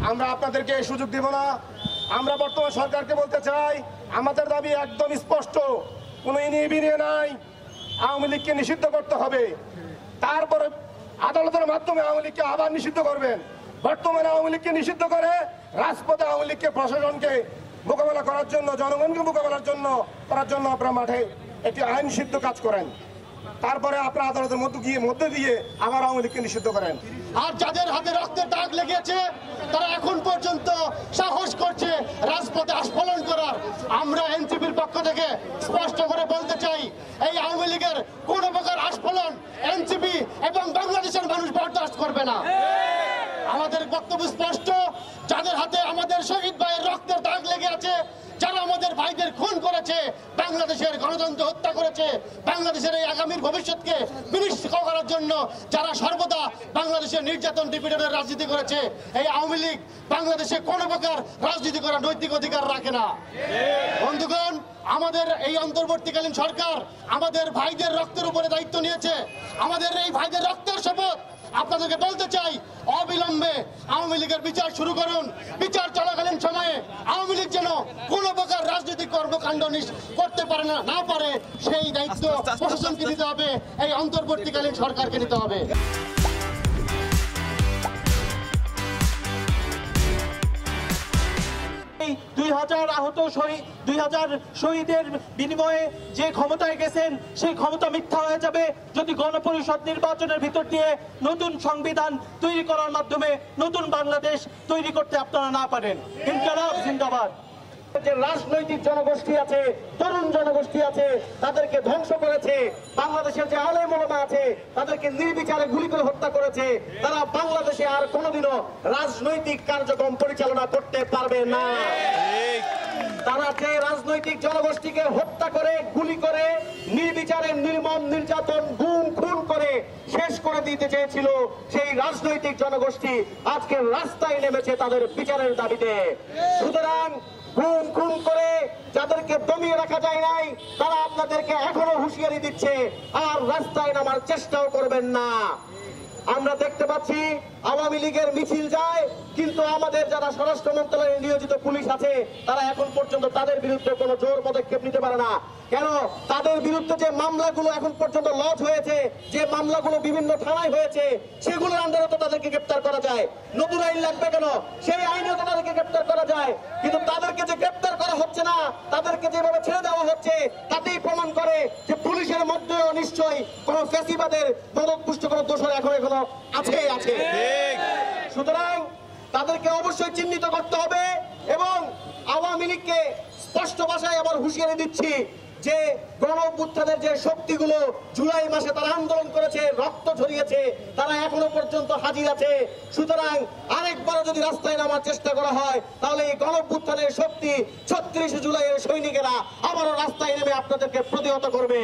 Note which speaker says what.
Speaker 1: আমরা আপনাদেরকে এই সুযোগ দিব না। আমরা বর্তমান সরকারকে বলতে চাই, আমাদের দাবি একদম স্পষ্ট, কোনো ইনিয়ে নাই। আওয়ামী লীগকে নিষিদ্ধ করতে হবে, তারপরে আদালতের মাধ্যমে আওয়ামী লীগকে আবার নিষিদ্ধ করবেন। বর্তমানে আওয়ামী লীগকে নিষিদ্ধ করে রাজপথে আওয়ামী লীগকে, প্রশাসনকে মোকাবেলা করার জন্য, জনগণকে মোকাবেলার জন্য আপনারা মাঠে একটি আইন সিদ্ধ কাজ করেন, তারপরে আপনারা আদালতের মধ্যে দিয়ে আবার আওয়ামী লীগকে নিষিদ্ধ করেন।
Speaker 2: আর যাদের হাতে রক্তের দাগ লেগেছে তারা এখন পর্যন্ত সাহস করছে রাজপথে আস্ফালন করার, আমরা এনসিপির পক্ষ থেকে স্পষ্ট করে বলতে চাই, এই আওয়ামী লীগের কোন প্রকার আস্ফালন এনসিপি এবং বাংলাদেশের মানুষ বরদাস্ত করবে না। আমাদের বক্তব্য স্পষ্ট, যাদের হাতে আমাদের শহীদ ভাইয়ের রক্তের দাগ লেগে আছে, যারা আমাদের ভাইদের খুন করেছে, বাংলাদেশের গণতন্ত্র হত্যা করেছে, বাংলাদেশের এই আগামীর ভবিষ্যৎকে বিনিশ্চিত করার জন্য যারা সর্বদা বাংলাদেশের নির্যাতন ডিপিডের রাজনীতি করেছে, এই আওয়ামী লীগ বাংলাদেশে কোনো প্রকার রাজনীতি করার নৈতিক অধিকার রাখে না। বন্ধুগণ, আমাদের এই অন্তর্বর্তীকালীন সরকার আমাদের ভাইদের রক্তের উপরে দায়িত্ব নিয়েছে, আমাদের এই ভাইদের রক্তের শপথ। আপনাদেরকে বলতে চাই, অবিলম্বে আওয়ামী লীগের বিচার শুরু করুন। বিচার চলাকালীন সময়ে আওয়ামী লীগ যেন কোনো প্রকার রাজনৈতিক কর্মকাণ্ড করতে পারে না পারে, সেই দায়িত্ব প্রশাসনকে নিতে হবে, এই অন্তর্বর্তীকালীন সরকারকে নিতে হবে।
Speaker 3: 2000 আহত শহীদ, 2000 শহীদের বিনিময়ে যে ক্ষমতায় গেছেন সেই ক্ষমতা মিথ্যা হয়ে যাবে যদি গণপরিষদ নির্বাচনের ভিতর দিয়ে নতুন সংবিধান তৈরি করার মাধ্যমে নতুন বাংলাদেশ তৈরি করতে আপনারা না পারেন। ইনকিলাব জিন্দাবাদ। যে রাজনৈতিক জনগোষ্ঠী আছে, তরুণ জনগোষ্ঠী আছে, তাদেরকে ধ্বংস করেছে, বাংলাদেশের যে আলেম ওলামা আছে তাদেরকে নির্বিচারে গুলি করে হত্যা করেছে, তারা বাংলাদেশে আর কোনোদিনও রাজনৈতিক কার্যক্রম পরিচালনা করতে পারবে না। তারা যে রাজনৈতিক জনগোষ্ঠীকে হত্যা করে, গুলি করে, নির্বিচারে নির্মম নির্যাতন, গুম খুন করে শেষ করে দিতে চেয়েছিল, সেই রাজনৈতিক জনগোষ্ঠী আজকে রাস্তায় নেমেছে তাদের বিচারের দাবিতে। সুতরাং গুম খুন করে যাদেরকে দমিয়ে রাখা যায় নাই, তারা আপনাদেরকে এখনো হুঁশিয়ারি দিচ্ছে, আর রাস্তায় নামার চেষ্টাও করবেন না। আমরা দেখতে পাচ্ছি আওয়ামী লীগের মিছিল যায়, কিন্তু আমাদের যারা স্বরাষ্ট্র মন্ত্রণালয়ে নিয়োজিত পুলিশ আছে তারা এখন পর্যন্ত তাদের বিরুদ্ধে কোনো জোর পদক্ষেপ নিতে পারে না। কেন? তাদের বিরুদ্ধে যে মামলাগুলো এখন পর্যন্ত লজ হয়েছে, যে মামলাগুলো বিভিন্ন থানায় হয়েছে, সেগুলোর আন্ডারে তো তাদেরকে গ্রেপ্তার করা যায়। নতুন আইন লাগবে কেন? সেই আইনেও তো তাদেরকে গ্রেপ্তার করা যায়, কিন্তু তাদেরকে যে গ্রেপ্তার করা হচ্ছে না, তাদেরকে যেভাবে ছেড়ে দেওয়া হচ্ছে, তাতেই প্রমাণ করে যে পুলিশের মধ্যেও নিশ্চয়ই কোন ফ্যাসিবাদের মদতপুষ্ট কোনো দোষর এখনো আছে। সুতরাং তাদেরকে অবশ্যই চিহ্নিত করতে হবে এবং আওয়ামী লীগকে স্পষ্ট ভাষায় আবার হুঁশিয়ারি দিচ্ছি যে গণ অভ্যুত্থানের যে শক্তিগুলো জুলাই মাসে তারা আন্দোলন করেছে, রক্ত ঝরিয়েছে, তারা এখনো পর্যন্ত হাজির আছে। সুতরাং আরেকবারও যদি রাস্তায় নামার চেষ্টা করা হয় তাহলে এই গণ অভ্যুত্থানের শক্তি 36 জুলাইয়ের সৈনিকেরা আবারও রাস্তায় নেমে আপনাদেরকে প্রতিহত করবে।